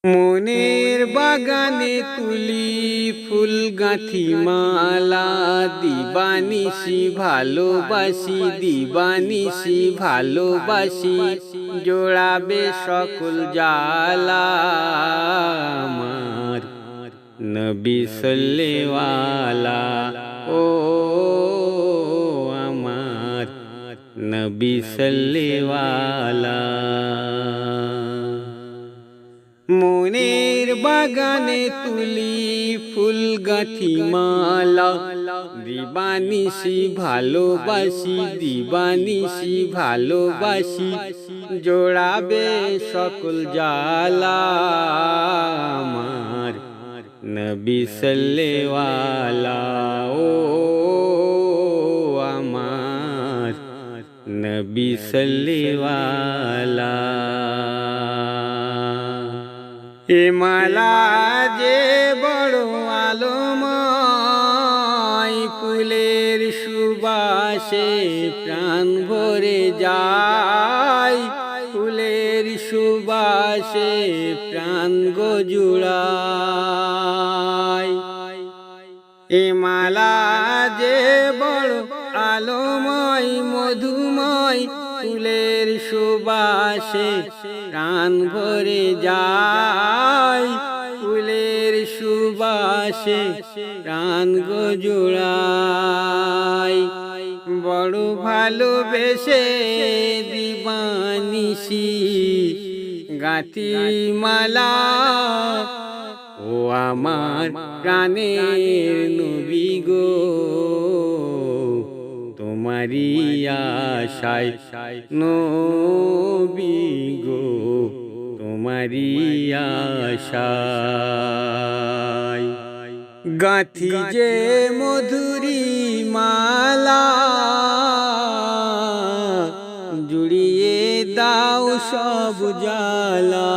মনের বাগানে তুলি ফুল গাঁথি মালা, দিবানিশি ভালোবাসি, দিবানিশি ভালোবাসি, জোড়াবে সকল জ্বালা আমার নবী সাল্লেওয়ালা। ও আমার নবী সাল্লেওয়ালা। মনের বাগানে তুলি ফুল গাঁথি মালা, দিবানিশি ভালোবাসি, দিবানিশি ভালোবাসি, জোড়াবে সকল জ্বালা আমার নবী সাল্লেওয়ালা। ও আমার নবী সাল্লেওয়ালা। এ মালা যে বড় আলোময়, ফুলের সুবাসে প্রাণ ভরে যায়, ফুলের সুবাসে প্রাণ গো জুড়ায়। এ মালা যে বড় আলোময় মধুময়, ফুলের সুবাসে প্রাণ ভরে যায়, ফুলের সুবাসে প্রাণ গো জুড়ায়। বড় ভালোবেসে দিবানিশি গাঁথি মালা, ও আমার প্রাণের নবী গো, তোমারি আশায় নবী গো, তোমারি আশায়। গাঁথি যে মধুরী মালা, জুড়িয়ে দাও সব জ্বালা।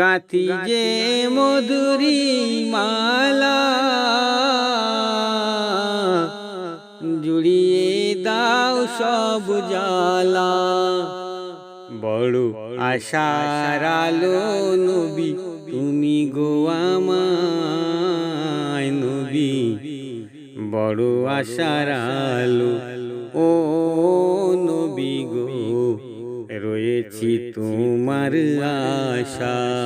গাঁথি যে মধুরী মালা, জুড়িয়ে দাও সব জ্বালা। বড় আশার আলো নবী তুমি গো আমায় নবী, বড় আশার আলো ও নবী গো, রয়েছি তোমার আশায়।